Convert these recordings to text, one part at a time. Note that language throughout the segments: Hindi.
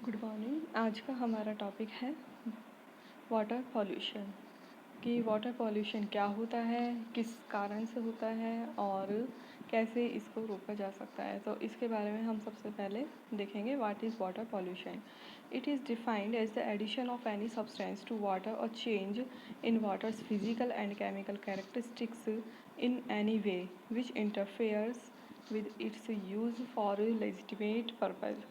Good morning. आज का हमारा टॉपिक है वाटर पॉल्यूशन कि वाटर पॉल्यूशन क्या होता है, किस कारण से होता है और कैसे इसको रोका जा सकता है। तो इसके बारे में हम सबसे पहले देखेंगे what is water pollution. It is defined as the addition of any substance to water और change in water's physical and chemical characteristics in any way which interferes with its use for a legitimate purpose।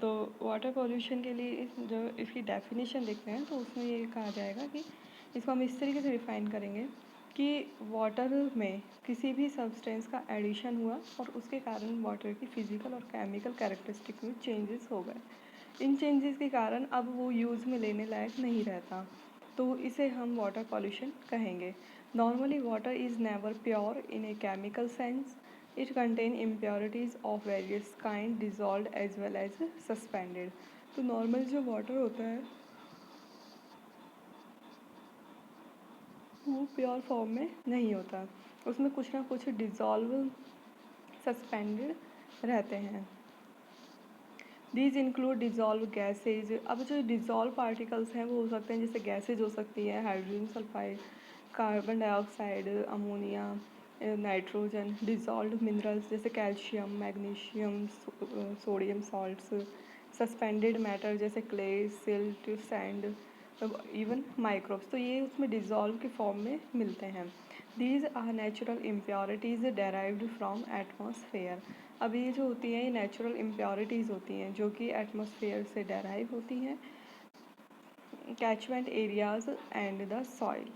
तो वाटर पॉल्यूशन के लिए जो इसकी डेफिनेशन देखते हैं तो उसमें ये कहा जाएगा कि इसको हम इस तरीके से डिफाइन करेंगे कि वाटर में किसी भी सब्सटेंस का एडिशन हुआ और उसके कारण वाटर की फिजिकल और केमिकल कैरेक्टरिस्टिक में चेंजेस हो गए। इन चेंजेस के कारण अब वो यूज़ में लेने लायक नहीं रहता, तो इसे हम वाटर पॉल्यूशन कहेंगे। Normally water is never pure in a chemical sense. It contain impurities of various kind dissolved as well as suspended। तो नॉर्मल जो वाटर होता है वो प्योर फॉर्म में नहीं होता, उसमें कुछ ना कुछ डिज़ोल्व सस्पेंडेड रहते हैं। These include dissolve gases. अब जो डिज़ोल्व पार्टिकल्स हैं वो हो सकते हैं जैसे गैसेज हो सकती है, hydrogen sulphide, carbon dioxide, ammonia, nitrogen. Dissolve minerals जैसे calcium, magnesium, sodium salts. Suspended matter जैसे clay, silt, sand, even microbes, तो ये उसमें डिज़ोल्व के फॉर्म में मिलते हैं। These are natural impurities derived from atmosphere. अब ये जो होती हैं ये नेचुरल इम्प्योरिटीज़ होती हैं जो कि एटमॉस्फेयर से डेराइव होती हैं। Catchment areas and the soil,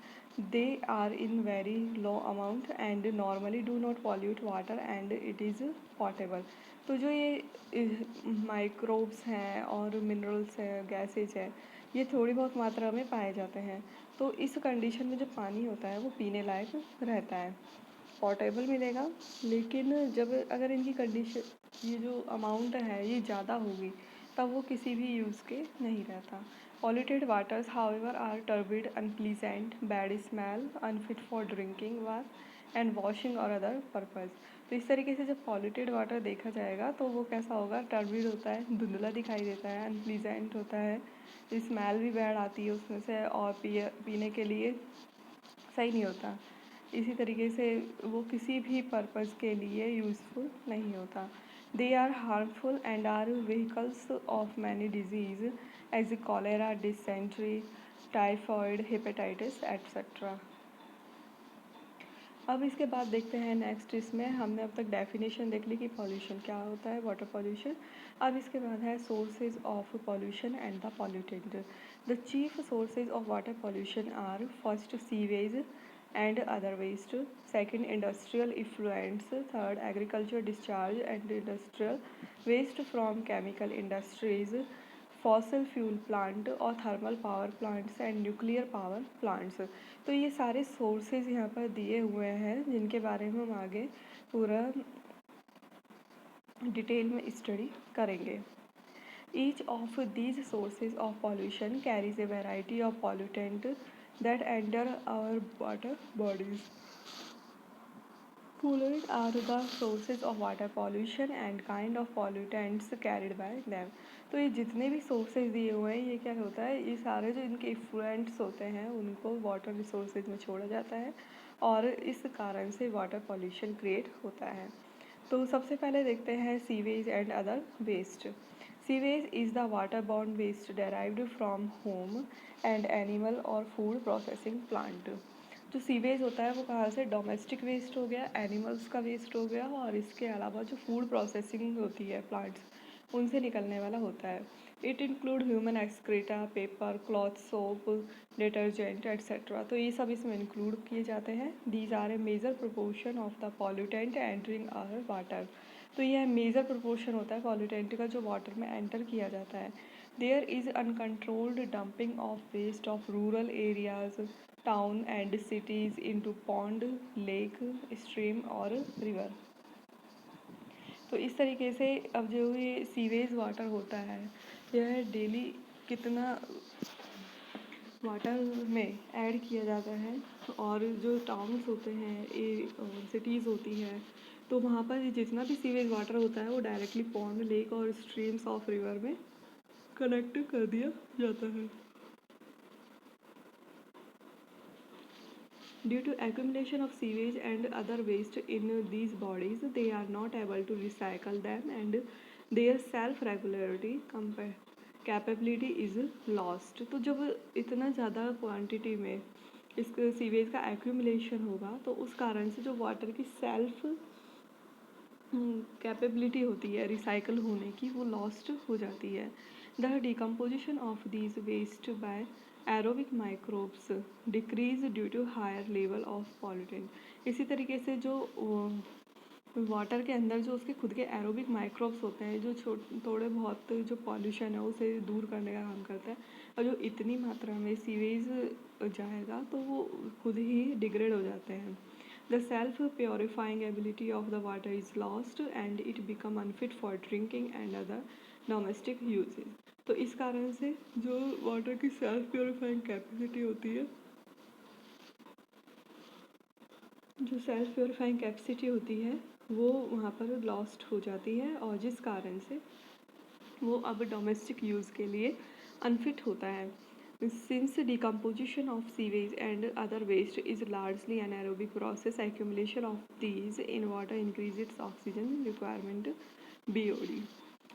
they are in very low amount and normally do not pollute water and it is potable. तो जो ये माइक्रोब्स हैं और मिनरल्स हैं, गैसेज है, ये थोड़ी बहुत मात्रा में पाए जाते हैं। तो इस कंडीशन में जो पानी होता है वो पीने लायक रहता है, पॉटेबल मिलेगा। लेकिन जब अगर इनकी कंडीशन ये जो अमाउंट है ये ज़्यादा होगी तब वो किसी भी यूज़ के नहीं रहता। Polluted waters however are turbid, unpleasant, bad smell, unfit for drinking water and washing or other purpose. तो इस तरीके से जब पॉल्यूटेड वाटर देखा जाएगा तो वो कैसा होगा, टर्बिड होता है, धुंधला दिखाई देता है, अनप्लीजेंट होता है, स्मेल भी बैड आती है उसमें से और पीने के लिए सही नहीं होता। इसी तरीके से वो किसी भी पर्पज़ के लिए यूज़फुल नहीं होता। They are harmful and are vehicles of many diseases as cholera, dysentery, typhoid, hepatitis etcetera. अब इसके बाद देखते हैं नेक्स्ट, इसमें हमने अब तक डेफिनेशन देख ली कि पॉल्यूशन क्या होता है, वाटर पॉल्यूशन। अब इसके बाद है sources of pollution and the pollutant. The chief sources of water pollution are first sewage and other waste, second industrial effluents, third agriculture discharge and industrial waste from chemical industries, fossil fuel plant और thermal power plants and nuclear power plants. तो ये सारे सोर्सेज यहाँ पर दिए हुए हैं जिनके बारे में हम आगे पूरा डिटेल में स्टडी करेंगे। Each of these sources of pollution carries a variety of pollutant that enter our water bodies. Polluted are the sources of water pollution and kind of pollutants carried by them। तो ये जितने भी सोर्सेज दिए हुए हैं ये क्या होता है, ये सारे जो इनके इफ्लुएंट्स होते हैं उनको वाटर रिसोर्सेज में छोड़ा जाता है और इस कारण से वाटर पॉल्यूशन क्रिएट होता है। तो सबसे पहले देखते हैं sewage and other waste. Sewage is the water borne waste derived from home and animal or food processing plant. जो सीवेज होता है वो कहाँ से, डोमेस्टिक वेस्ट हो गया, एनिमल्स का वेस्ट हो गया और इसके अलावा जो फूड प्रोसेसिंग होती है प्लांट्स उनसे निकलने वाला होता है। It include human excreta, paper, cloth, soap, detergent etcetera. तो ये सब इसमें इंक्लूड किए जाते हैं। These are a major proportion of the pollutant entering our water. तो यह मेजर प्रोपोर्शन होता है पॉल्यूटेंट का जो वाटर में एंटर किया जाता है। There is uncontrolled dumping of waste of rural areas, town and cities into pond, lake, stream or river. तो इस तरीके से अब जो ये सीवेज वाटर होता है यह डेली कितना वाटर में ऐड किया जाता है और जो टाउन्स होते हैं, ये सिटीज़ होती हैं, तो वहाँ पर जितना भी सीवेज वाटर होता है वो डायरेक्टली पॉन्ड, लेक और स्ट्रीम्स ऑफ रिवर में कनेक्ट कर दिया जाता है। Due to accumulation of sewage and other waste in these bodies, they are not able to recycle them and their self-regularity capability is lost। तो जब इतना ज़्यादा क्वांटिटी में इस सीवेज का एक्यूमुलेशन होगा तो उस कारण से जो वाटर की सेल्फ कैपेबिलिटी होती है रिसाइकल होने की वो लॉस्ट हो जाती है। The decomposition of these waste by aerobic microbes decrease due to higher level of pollutant. इसी तरीके से जो वाटर के अंदर जो उसके खुद के एरोबिक माइक्रोब्स होते हैं जो थोड़े बहुत जो पॉल्यूशन है उसे दूर करने का काम करता है, और जो इतनी मात्रा में सीवेज जाएगा तो वो खुद ही डिग्रेड हो जाते हैं। The self-purifying ability of the water is lost and it become unfit for drinking and other domestic uses। तो इस कारण से जो वाटर की सेल्फ प्योरीफाइंग कैपेसिटी होती है, जो सेल्फ प्योरीफाइंग कैपेसिटी होती है वो वहाँ पर लॉस्ट हो जाती है और जिस कारण से वो अब डोमेस्टिक यूज़ के लिए अनफिट होता है। Since decomposition of sewage and other waste is largely anaerobic process, accumulation of these in water increases oxygen requirement BOD।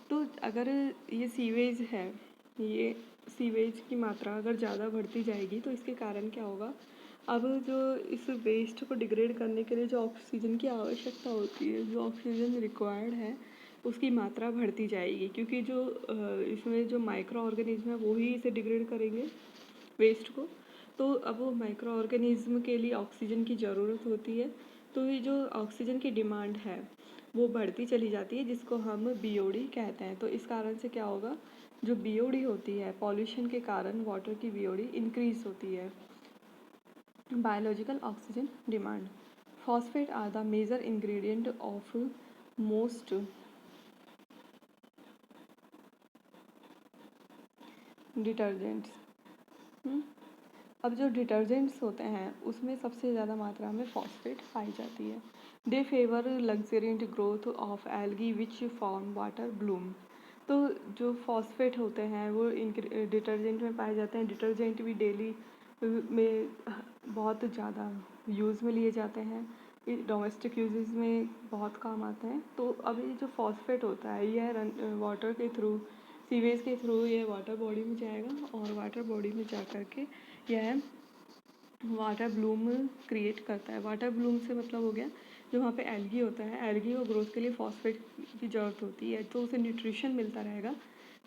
तो अगर ये सीवेज है, ये सीवेज की मात्रा अगर ज़्यादा बढ़ती जाएगी तो इसके कारण क्या होगा, अब जो इस वेस्ट को डिग्रेड करने के लिए जो ऑक्सीजन की आवश्यकता होती है, जो ऑक्सीजन रिक्वायर्ड है उसकी मात्रा बढ़ती जाएगी, क्योंकि जो इसमें जो माइक्रो ऑर्गेनिज्म है वो ही इसे डिग्रेड करेंगे वेस्ट को। तो अब वो माइक्रो ऑर्गेनिज्म के लिए ऑक्सीजन की ज़रूरत होती है, तो ये जो ऑक्सीजन की डिमांड है वो बढ़ती चली जाती है, जिसको हम BOD कहते हैं। तो इस कारण से क्या होगा, जो BOD होती है पॉल्यूशन के कारण वाटर की BOD इंक्रीज होती है। Biological oxygen demand. Phosphate are the major ingredient of most detergents. अब जो डिटर्जेंट्स होते हैं उसमें सबसे ज़्यादा मात्रा में फॉस्फेट पाई जाती है। They favour luxuriant growth of algae which form water bloom. तो जो फॉस्फेट होते हैं वो डिटर्जेंट में पाए जाते हैं। डिटर्जेंट भी डेली में बहुत ज़्यादा यूज़ में लिए जाते हैं, डोमेस्टिक यूजेस में बहुत काम आते हैं। तो अब ये जो फॉस्फेट होता है यह वाटर के थ्रू, सीवेज के थ्रू ये वाटर बॉडी में जाएगा और वाटर बॉडी में जा कर के यह वाटर ब्लूम क्रिएट करता है। वाटर ब्लूम से मतलब हो गया जो वहाँ पे एल्गी होता है, एल्गी को ग्रोथ के लिए फॉस्फेट की ज़रूरत होती है, तो उसे न्यूट्रिशन मिलता रहेगा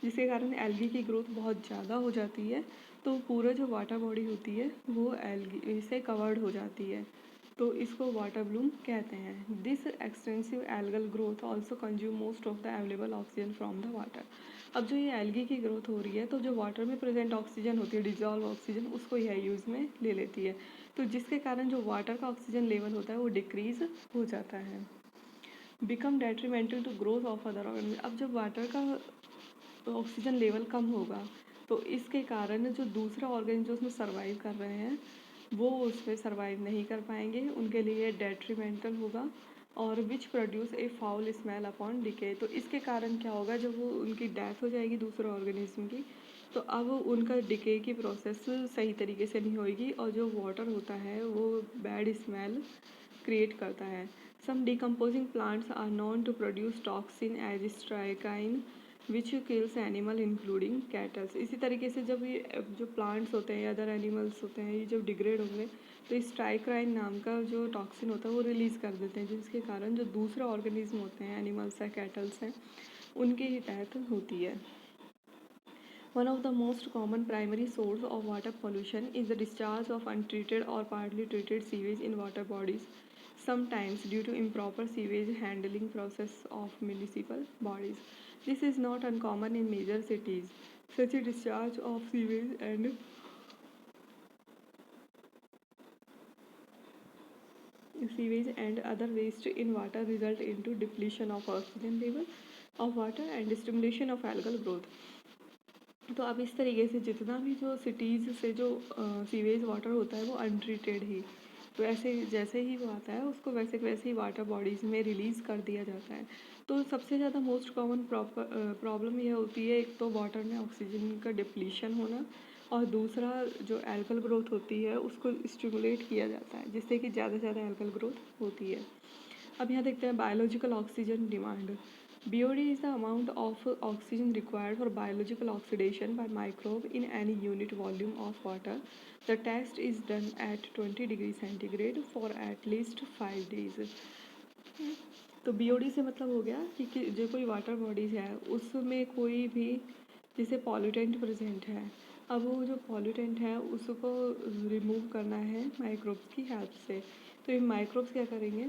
जिसके कारण एल्गी की ग्रोथ बहुत ज़्यादा हो जाती है। तो पूरा जो वाटर बॉडी होती है वो एल्गी से कवर्ड हो जाती है, तो इसको वाटर ब्लूम कहते हैं। This extensive algal growth also consume most of the available oxygen from the water. अब जो ये एल्गी की ग्रोथ हो रही है तो जो वाटर में प्रेजेंट ऑक्सीजन होती है, डिजॉल्व ऑक्सीजन, उसको यह यूज़ में ले लेती है, तो जिसके कारण जो वाटर का ऑक्सीजन लेवल होता है वो डिक्रीज हो जाता है। Become detrimental to growth of other organism. अब जब वाटर का ऑक्सीजन लेवल कम होगा तो इसके कारण जो दूसरा ऑर्गेनिज्म जो उसमें सर्वाइव कर रहे हैं वो उसमें सर्वाइव नहीं कर पाएंगे, उनके लिए डेट्रीमेंटल होगा और which produce a foul smell upon decay. तो इसके कारण क्या होगा, जब वो उनकी डेथ हो जाएगी दूसरे ऑर्गेनिज्म की तो अब उनका डिके की प्रोसेस सही तरीके से नहीं होगी और जो वाटर होता है वो बैड स्मेल क्रिएट करता है। Some decomposing plants are known to produce toxin as strychnine which kills animal including cattles. इसी तरीके से जब ये जो प्लांट्स होते हैं या अदर एनिमल्स होते हैं ये जब डिग्रेड होंगे तो स्ट्राइक्राइन नाम का जो टॉक्सिन होता है वो रिलीज़ कर देते हैं, जिसके कारण जो दूसरे ऑर्गेनिज्म होते हैं, एनिमल्स हैं, कैटल्स हैं, उनकी ही डेथ होती है। One of the most common primary source of water pollution is the discharge of untreated or partly treated sewage in water bodies, sometimes due to improper sewage handling process of municipal bodies. This is not uncommon in major cities. Such a discharge of sewage and other waste in water result into depletion of oxygen level of water and stimulation of algal growth। तो अब इस तरीके से जितना भी जो सिटीज़ से जो सीवेज वाटर होता है वो अनट्रीटेड ही तो ऐसे जैसे ही वो आता है उसको वैसे के वैसे ही वाटर बॉडीज़ में रिलीज़ कर दिया जाता है। तो सबसे ज़्यादा मोस्ट कॉमन प्रॉब्लम ये होती है, एक तो वाटर में ऑक्सीजन का डिप्लीशन होना, और दूसरा जो एल्गल ग्रोथ होती है उसको स्टिमुलेट किया जाता है जिससे कि ज़्यादा से ज़्यादा एल्गल ग्रोथ होती है। अब यहाँ देखते हैं biological oxygen demand. BOD is the amount of oxygen required for biological oxidation by microbe in any unit volume of water. The test is done at 20 degree centigrade for at least 5 days. तो BOD से मतलब हो गया कि जो कोई वाटर बॉडीज है उसमें कोई भी जैसे पॉल्यूटेंट प्रेजेंट है, अब वो जो पॉल्यूटेंट है उसको रिमूव करना है माइक्रोब्स की हेल्प से। तो ये माइक्रोब्स क्या करेंगे,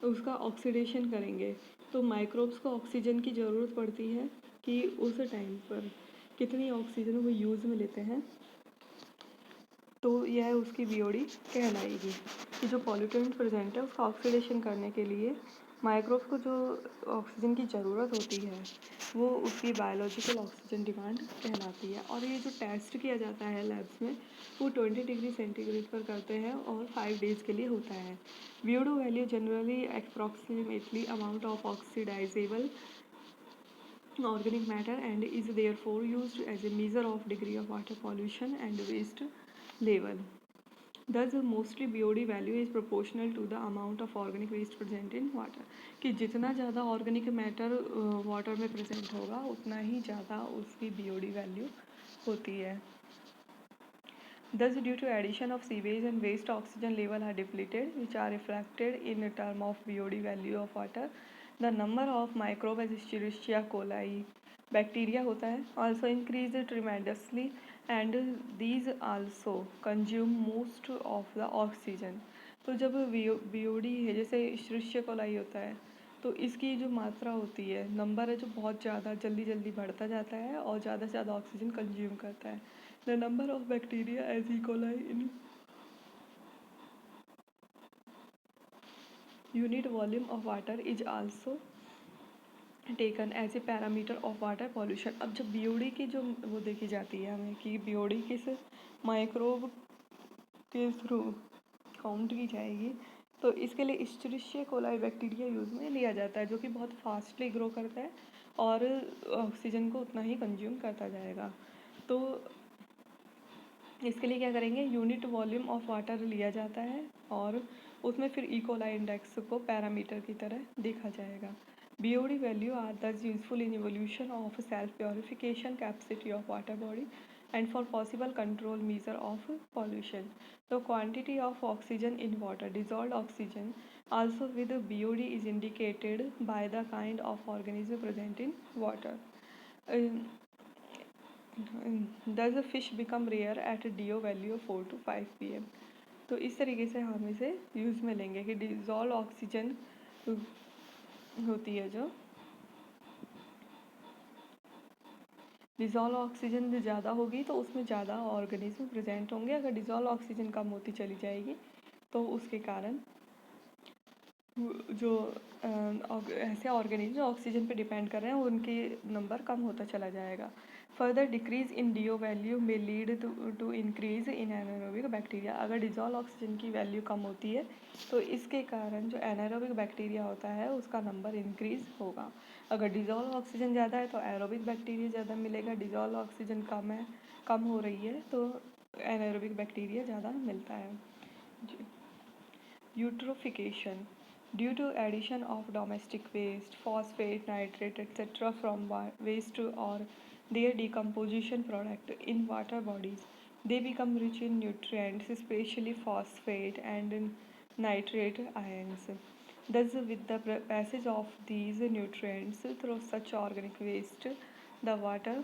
उसका ऑक्सीडेशन करेंगे। तो माइक्रोब्स को ऑक्सीजन की ज़रूरत पड़ती है कि उस टाइम पर कितनी ऑक्सीजन वो यूज़ में लेते हैं, तो यह उसकी BOD कहलाएगी। कि जो पॉल्यूटेंट प्रेजेंट है उसका ऑक्सीडेशन करने के लिए माइक्रोब्स को जो ऑक्सीजन की ज़रूरत होती है वो उसकी बायोलॉजिकल ऑक्सीजन डिमांड कहलाती है। और ये जो टेस्ट किया जाता है लैब्स में वो 20 डिग्री सेंटीग्रेड पर करते हैं और 5 डेज़ के लिए होता है। BOD value generally approximately amount of oxidisable organic matter and is therefore used as a measure of degree of water pollution and waste level. Thus, mostly BOD value is proportional to the amount of organic waste present in water. कि जितना ज़्यादा ऑर्गेनिक मैटर वाटर में प्रेजेंट होगा उतना ही ज़्यादा उसकी BOD वैल्यू होती है। Thus, due to addition of sewage and waste, oxygen level are depleted, which are reflected in term of BOD value of water. The number of microbe as Escherichia coli bacteria होता है also increased tremendously, and these also consume most of the oxygen. तो जब BOD है जैसे Escherichia coli होता है तो इसकी जो मात्रा होती है, नंबर है जो बहुत ज़्यादा जल्दी जल्दी बढ़ता जाता है और ज़्यादा से ज़्यादा ऑक्सीजन कंज्यूम करता है। The number of bacteria as E. coli in unit volume of water is also taken as a parameter of water pollution. अब जब BOD की जो वो देखी जाती है हमें कि BOD किस माइक्रोब के थ्रू काउंट की जाएगी, तो इसके लिए Escherichia coli बैक्टीरिया यूज़ में लिया जाता है जो कि बहुत फास्टली ग्रो करता है और ऑक्सीजन को उतना ही कंज्यूम करता जाएगा। तो इसके लिए क्या करेंगे, यूनिट वॉल्यूम ऑफ वाटर लिया जाता है और उसमें फिर E. coli इंडेक्स को पैरामीटर की तरह देखा जाएगा। BOD वैल्यू आर दस useful in evolution of self purification capacity of water body and for possible control measure of pollution. The quantity of oxygen in water, dissolved oxygen, also with BOD is indicated by the kind of organism present in water. Thus the fish become rare at a DO value of 4 to 5 pm. तो इस तरीके से हम इसे यूज़ में लेंगे कि डिज़ोल्व ऑक्सीजन होती है जो डिज़ोल्व ऑक्सीजन ज़्यादा होगी तो उसमें ज़्यादा ऑर्गेनिज्म प्रेजेंट होंगे। अगर डिज़ोल्व ऑक्सीजन कम होती चली जाएगी तो उसके कारण जो ऐसे ऑर्गेनिज्म जो ऑक्सीजन पे डिपेंड कर रहे हैं उनकी नंबर कम होता चला जाएगा। Further decrease in DO value में lead to increase in anaerobic bacteria. अगर डिज़ोल्व ऑक्सीजन की वैल्यू कम होती है तो इसके कारण जो एनारोबिक बैक्टीरिया होता है उसका नंबर इंक्रीज होगा। अगर डिज़ोल्व ऑक्सीजन ज़्यादा है तो एरोबिक बैक्टीरिया ज़्यादा मिलेगा, डिज़ोल्व ऑक्सीजन कम हो रही है तो एनारोबिक बैक्टीरिया ज़्यादा मिलता है। Eutrophication due to addition of domestic waste, phosphate, nitrate, etc. from waste or their decomposition product in water bodies, they become rich in nutrients, especially phosphate and nitrate ions. Thus, with the passage of these nutrients through such organic waste, the water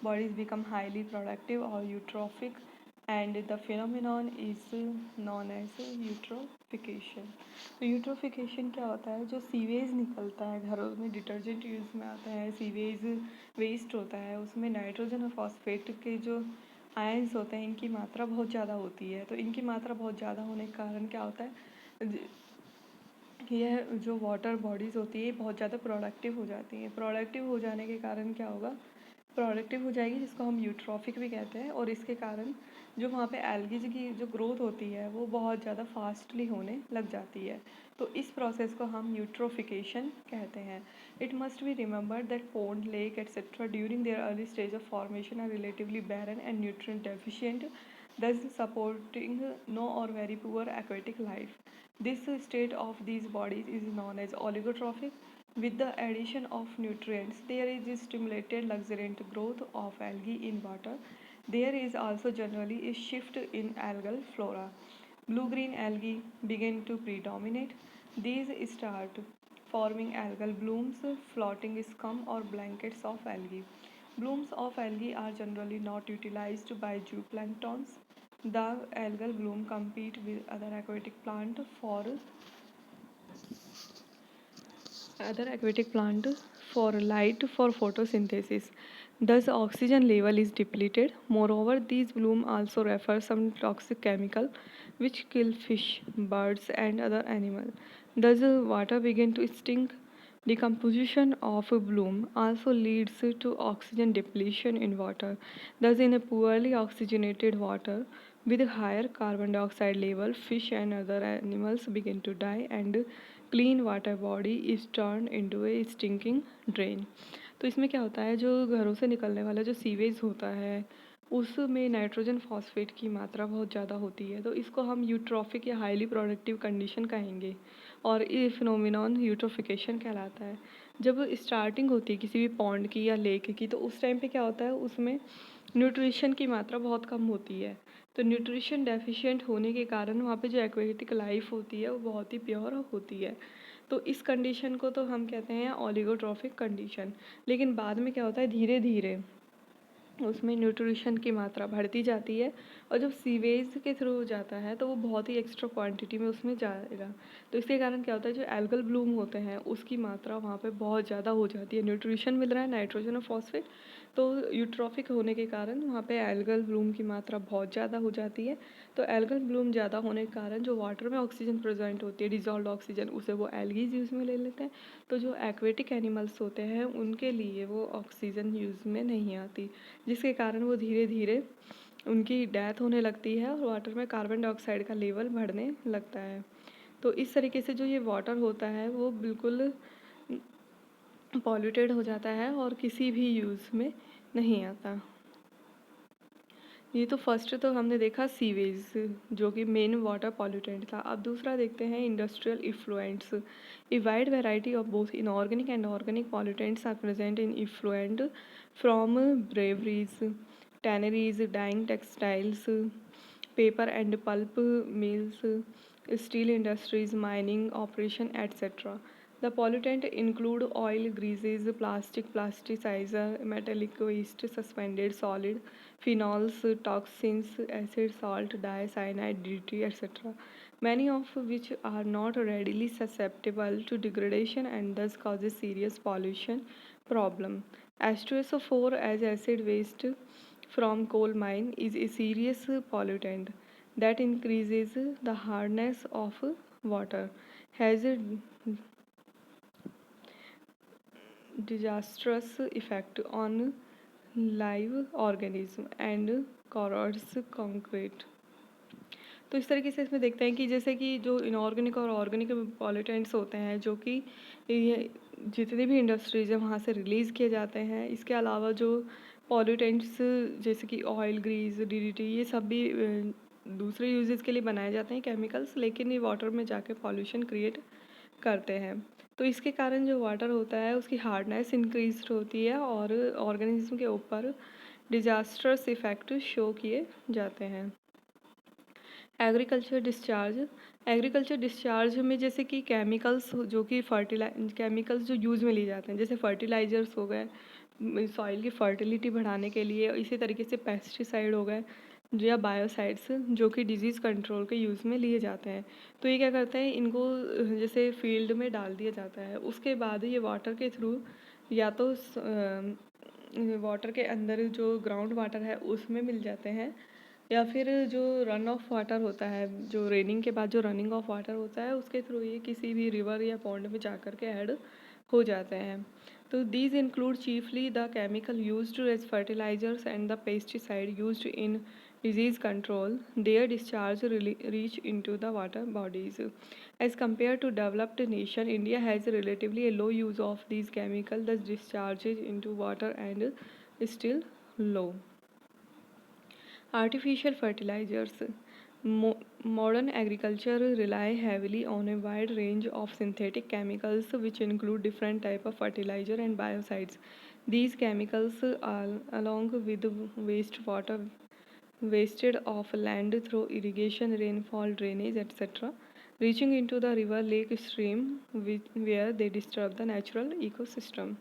bodies become highly productive or eutrophic, and the phenomenon is known as eutrophication. तो यूट्रोफिकेशन क्या होता है, जो सीवेज निकलता है घरों में डिटर्जेंट यूज़ में आता है, सीवेज वेस्ट होता है उसमें नाइट्रोजन और फॉस्फेट के जो आयंस होते हैं इनकी मात्रा बहुत ज़्यादा होती है। तो इनकी मात्रा बहुत ज़्यादा होने के कारण क्या होता है, यह जो वाटर बॉडीज़ होती है बहुत ज़्यादा प्रोडक्टिव हो जाती हैं। प्रोडक्टिव हो जाने के कारण क्या होगा प्रोडक्टिव हो जाएगी, जिसको हम यूट्रॉफिक भी कहते हैं। और इसके कारण जो वहाँ पे एल्गी की जो ग्रोथ होती है वो बहुत ज़्यादा फास्टली होने लग जाती है। तो इस प्रोसेस को हम यूट्रोफिकेशन कहते हैं। It must be remembered that pond, lake, etc. during their early stage of formation are relatively barren and nutrient deficient, thus supporting no or very poor aquatic life. This state of these bodies is known as oligotrophic. With the addition of nutrients, there is a stimulated luxuriant growth of algae in water. There is also generally a shift in algal flora. Blue-green algae begin to predominate. These start forming algal blooms, floating scum or blankets of algae. Blooms of algae are generally not utilized by zooplanktons. The algal bloom compete with other aquatic plant for light for photosynthesis. Thus, oxygen level is depleted. Moreover, these bloom also refer some toxic chemical which kill fish, birds, and other animals. Thus, water begin to stink. Decomposition of a bloom also leads to oxygen depletion in water. Thus, in a poorly oxygenated water with a higher carbon dioxide level, fish and other animals begin to die and clean water body is turned into a stinking drain. तो इसमें क्या होता है, जो घरों से निकलने वाला जो सीवेज होता है उसमें नाइट्रोजन फॉस्फेट की मात्रा बहुत ज़्यादा होती है, तो इसको हम यूट्रॉफिक या हाईली प्रोडक्टिव कंडीशन कहेंगे और ये फिनोमिनॉन यूट्रोफिकेशन कहलाता है। जब स्टार्टिंग होती है किसी भी पॉन्ड की या लेक की, तो उस टाइम पे क्या होता है, उसमें न्यूट्रिशन की मात्रा बहुत कम होती है। तो न्यूट्रिशन डेफिशिएंट होने के कारण वहाँ पे जो एक्वेटिक लाइफ होती है वो बहुत ही प्योर होती है। तो इस कंडीशन को तो हम कहते हैं ओलिगोट्रॉफिक कंडीशन। लेकिन बाद में क्या होता है, धीरे धीरे उसमें न्यूट्रिशन की मात्रा बढ़ती जाती है और जब सीवेज के थ्रू जाता है तो वो बहुत ही एक्स्ट्रा क्वांटिटी में उसमें जाएगा। तो इसके कारण क्या होता है, जो एल्गल ब्लूम होते हैं उसकी मात्रा वहाँ पे बहुत ज़्यादा हो जाती है। न्यूट्रिशन मिल रहा है, नाइट्रोजन और फॉस्फेट, तो यूट्रॉफिक होने के कारण वहाँ पे एल्गल ब्लूम की मात्रा बहुत ज़्यादा हो जाती है। तो एल्गल ब्लूम ज़्यादा होने के कारण जो वाटर में ऑक्सीजन प्रेजेंट होती है, डिजॉल्व ऑक्सीजन, उसे वो एल्गीज यूज़ में ले लेते हैं। तो जो एक्वेटिक एनिमल्स होते हैं उनके लिए वो ऑक्सीजन यूज़ में नहीं आती, जिसके कारण वो धीरे धीरे उनकी डेथ होने लगती है और वाटर में कार्बन डाइऑक्साइड का लेवल बढ़ने लगता है। तो इस तरीके से जो ये वाटर होता है वो बिल्कुल पॉल्यूटेड हो जाता है और किसी भी यूज़ में नहीं आता। ये तो फर्स्ट तो हमने देखा सीवेज, जो कि मेन वाटर पॉल्यूटेंट था। अब दूसरा देखते हैं industrial effluents. A wide variety of both inorganic and organic pollutants are present in effluent from breweries, tanneries, dyeing textiles, paper and pulp mills, steel industries, mining operation, etc. The pollutant include oil, greases, plastic, plasticizer, metallic waste, suspended solid, phenols, toxins, acid, salt, dye, cyanide, DDT, etc. Many of which are not readily susceptible to degradation and thus causes serious pollution problem. H2SO4 as acid waste from coal mine is a serious pollutant that increases the hardness of water, has a disastrous effect on live organism and corrodes concrete. तो इस तरीके से इसमें देखते हैं कि जैसे कि जो इनऑर्गेनिक और ऑर्गेनिक पॉल्यूटेंट्स होते हैं जो कि ये जितने भी इंडस्ट्रीज हैं वहाँ से रिलीज़ किए जाते हैं। इसके अलावा जो पॉल्यूटेंट्स जैसे कि ऑयल, ग्रीस, डीडीटी, ये सब भी दूसरे यूजेस के लिए बनाए जाते हैं केमिकल्स, लेकिन ये वाटर में जाके पॉल्यूशन क्रिएट करते हैं। तो इसके कारण जो वाटर होता है उसकी हार्डनेस इंक्रीज होती है और ऑर्गेनिज्म के ऊपर डिजास्टर्स इफेक्ट शो किए जाते हैं। एग्रीकल्चर डिस्चार्ज में जैसे कि केमिकल्स जो कि केमिकल्स जो यूज़ में लिए जाते हैं, जैसे फर्टिलाइज़र्स हो गए सॉइल की फर्टिलिटी बढ़ाने के लिए, इसी तरीके से पेस्टिसाइड हो गए या बायोसाइड्स जो कि डिजीज़ कंट्रोल के यूज़ में लिए जाते हैं। तो ये क्या करते हैं, इनको जैसे फील्ड में डाल दिया जाता है, उसके बाद ये वाटर के थ्रू या तो वाटर के अंदर जो ग्राउंड वाटर है उसमें मिल जाते हैं या फिर जो रन ऑफ वाटर होता है, जो रेनिंग के बाद जो रनिंग ऑफ वाटर होता है उसके थ्रू ये किसी भी रिवर या पॉन्ड में जा कर के ऐड हो जाते हैं। So these include chiefly the chemical used as fertilizers and the pesticide used in disease control. Their discharge reach into the water bodies. As compared to developed nation, India has relatively a low use of these chemicals. The discharges into water and is still low. Artificial fertilizers. Modern agriculture rely heavily on a wide range of synthetic chemicals which include different type of fertilizer and biocides. These chemicals are along with wastewater wasted of land through irrigation, rainfall, drainage, etc., reaching into the river, lake, stream, where they disturb the natural ecosystem.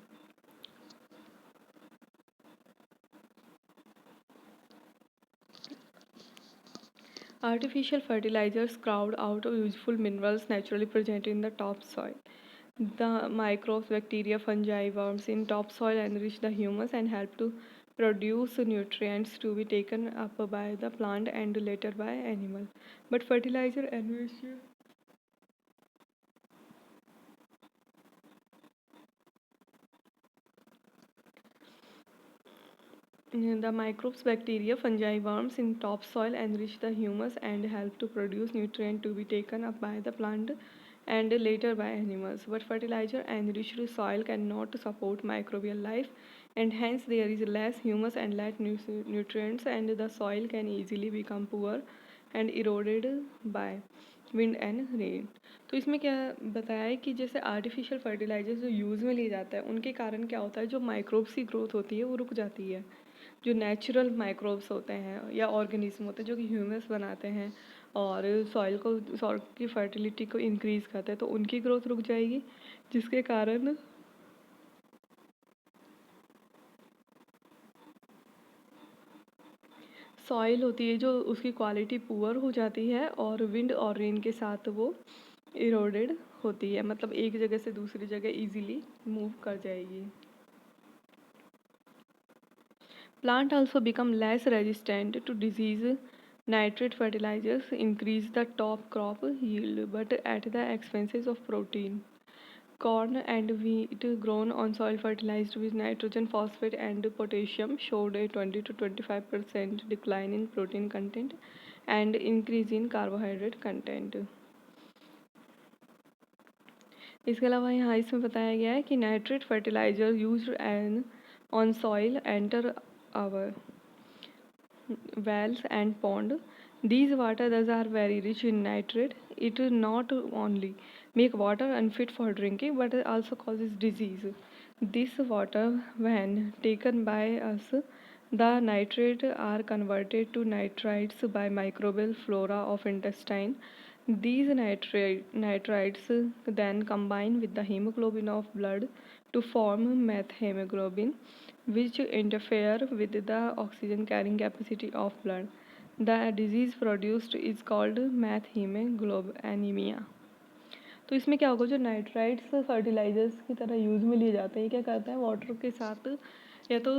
Artificial fertilizers crowd out useful minerals naturally present in the topsoil. The microbes, bacteria, fungi, worms in topsoil enrich the humus and help to produce nutrients to be taken up by the plant and later by animal. But fertilizer enrich the microbes, bacteria, fungi, worms in topsoil enrich the humus and help to produce nutrient to be taken up by the plant and later by animals. But fertilizer enriched soil cannot support microbial life and hence there is less humus and less nutrients and the soil can easily become poor and eroded by wind and rain. तो इसमें क्या बताया है कि जैसे आर्टिफिशियल फर्टिलाइजर जो यूज़ में लिया जाता है उनके कारण क्या होता है, जो माइक्रोब्स की ग्रोथ होती है वो रुक जाती है. जो नेचुरल माइक्रोब्स होते हैं या ऑर्गेनिज्म होते हैं जो कि ह्यूमस बनाते हैं और सॉइल की फर्टिलिटी को इंक्रीज़ करते हैं, तो उनकी ग्रोथ रुक जाएगी जिसके कारण सॉइल होती है जो उसकी क्वालिटी पुअर हो जाती है और विंड और रेन के साथ वो इरोडेड होती है, मतलब एक जगह से दूसरी जगह इजीली मूव कर जाएगी. Plant also become less resistant to disease. Nitrate fertilizers increase the top crop yield, but at the expenses of protein. Corn and wheat grown on soil fertilized with nitrogen, phosphate, and potassium showed a 20 to 25% decline in protein content and increase in carbohydrate content. इसके अलावा यहाँ इसमें बताया गया है कि nitrate fertiliser used an on soil enter our wells and pond. These waters are very rich in nitrate. It not only make water unfit for drinking but also causes disease. This water, when taken by us, the nitrate are converted to nitrites by microbial flora of intestine. These nitrites then combine with the hemoglobin of blood to form methemoglobin, which interfere with the oxygen carrying capacity of blood. The disease produced is called methemoglobinemia. तो इसमें क्या होगा, जो नाइट्राइट्स फर्टिलाइजर्स की तरह यूज़ में लिए जाते हैं, ये क्या करते हैं वाटर के साथ या तो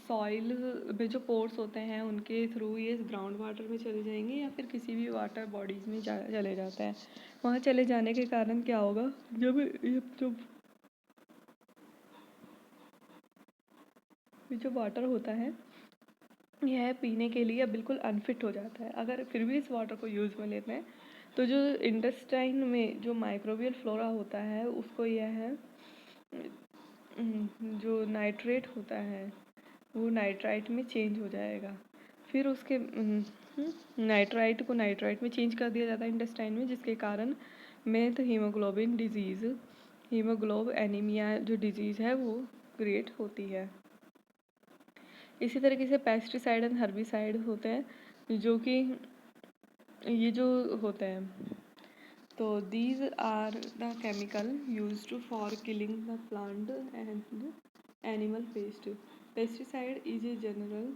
सॉइल में जो पोर्स होते हैं उनके थ्रू ये ग्राउंड वाटर में चले जाएंगे या फिर किसी भी वाटर बॉडीज़ में चले जाते हैं. वहाँ चले जाने के कारण क्या होगा, जब जो वाटर होता है यह पीने के लिए बिल्कुल अनफिट हो जाता है. अगर फिर भी इस वाटर को यूज़ में लेते हैं तो जो इंटेस्टाइन में जो माइक्रोबियल फ्लोरा होता है उसको यह जो नाइट्रेट होता है वो नाइट्राइट में चेंज हो जाएगा. फिर उसके नाइट्राइट को नाइट्राइट में चेंज कर दिया जाता है इंटेस्टाइन में, जिसके कारण मेथ हीमोग्लोबिन डिजीज़, हीमोग्लोब एनीमिया जो डिजीज़ है वो क्रिएट होती है. इसी तरीके से पेस्टिसाइड एंड हर्बिसाइड होते हैं जो कि ये जो होते हैं, तो these are the chemical used for killing the plant and animal pest. Pesticide is a general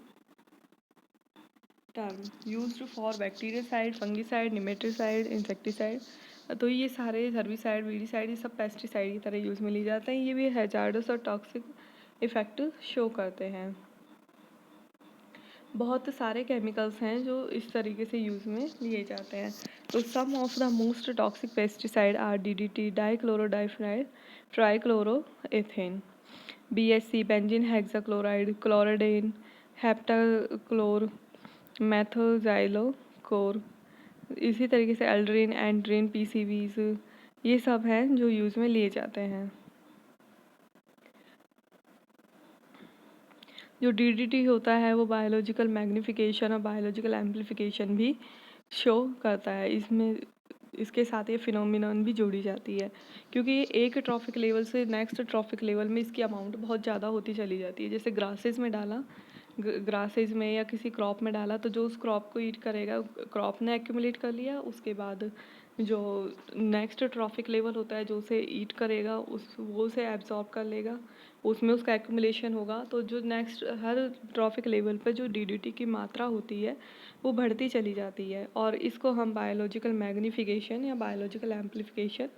term used for bactericide, fungicide, nematocide, insecticide. तो ये सारे हर्बिसाइड, वीडिसाइड ये सब पेस्टिसाइड की तरह यूज़ में लिए जाते हैं. ये भी हैजार्डस और टॉक्सिक इफेक्ट शो करते हैं. बहुत सारे केमिकल्स हैं जो इस तरीके से यूज़ में लिए जाते हैं. तो some of the most toxic pesticide are DDT, dichlorodiphenyl, trichloroethane. BHC benzene hexachloride, chlordane, heptachlor, methoxychlor, इसी तरीके से एल्ड्रीन, एंड्रीन, PCBs, ये सब हैं जो यूज़ में लिए जाते हैं। जो DDT होता है वो बायोलॉजिकल मैग्नीफिकेशन और बायोलॉजिकल एम्प्लीफिकेशन भी शो करता है। इसमें इसके साथ ये फिनोमिनन भी जोड़ी जाती है, क्योंकि ये एक ट्रॉफिक लेवल से नेक्स्ट ट्रॉफिक लेवल में इसकी अमाउंट बहुत ज़्यादा होती चली जाती है। जैसे ग्रासेस में डाला, ग्रासेस में या किसी क्रॉप में डाला, तो जो उस क्रॉप को ईट करेगा, क्रॉप ने एक्यूमुलेट कर लिया, उसके बाद जो नेक्स्ट ट्रॉफिक लेवल होता है जो उसे ईट करेगा, वो उसे एब्जॉर्ब कर लेगा, उसमें उसका एक्यूमुलेशन होगा। तो जो नेक्स्ट हर ट्रॉफिक लेवल पर जो DDT की मात्रा होती है वो बढ़ती चली जाती है, और इसको हम बायोलॉजिकल मैग्नीफिकेशन या बायोलॉजिकल एम्प्लीफिकेशन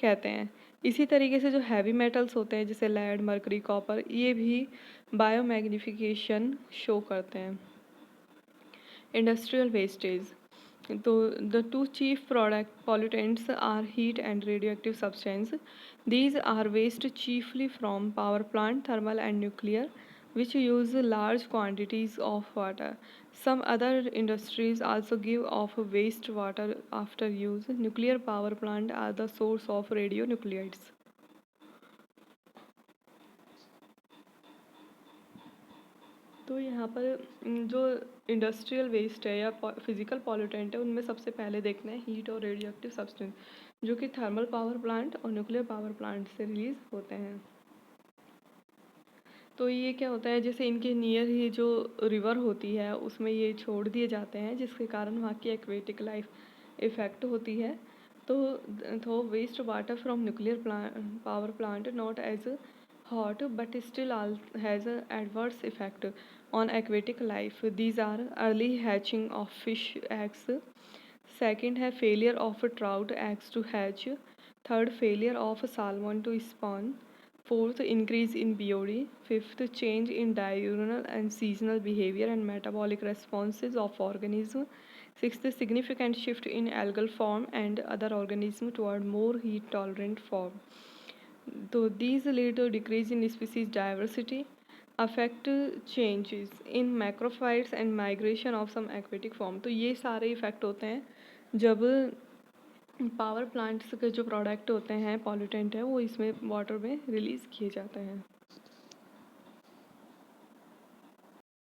कहते हैं। इसी तरीके से जो हैवी मेटल्स होते हैं जैसे लेड, मरकरी, कॉपर, ये भी बायोमैग्निफिकेशन शो करते हैं। इंडस्ट्रियल वेस्टेज, तो the two chief product pollutants are heat and radioactive substance. These are waste chiefly from power plant, thermal and nuclear, which use large quantities of water. Some other industries also give off waste water after use. Nuclear power plant are the source of radionuclides. तो यहाँ पर जो इंडस्ट्रियल वेस्ट है या फिजिकल पॉल्यूटेंट है, उनमें सबसे पहले देखना है हीट और रेडियो एक्टिव सब्सटेंस, जो कि थर्मल पावर प्लांट और न्यूक्लियर पावर प्लांट से रिलीज होते हैं। तो ये क्या होता है, जैसे इनके नियर ही जो रिवर होती है उसमें ये छोड़ दिए जाते हैं, जिसके कारण वहाँ की एक्वेटिक लाइफ इफेक्ट होती है। तो waste water from nuclear power plant not as hot but still has an adverse effect on aquatic life. These are early hatching of fish eggs. Second है failure of trout eggs to hatch. Third, failure of salmon to spawn. Fourth, increase in BOD. Fifth, change in diurnal and seasonal behavior and metabolic responses of organism. Sixth, significant shift in algal form and other organisms toward more heat tolerant form. So these lead to decrease in species diversity, affect changes in macrophytes and migration of some aquatic form. तो ये सारे इफेक्ट होते हैं जब पावर प्लांट्स के जो प्रोडक्ट होते हैं, पॉल्यूटेंट है, वो इसमें वाटर में रिलीज़ किए जाते हैं।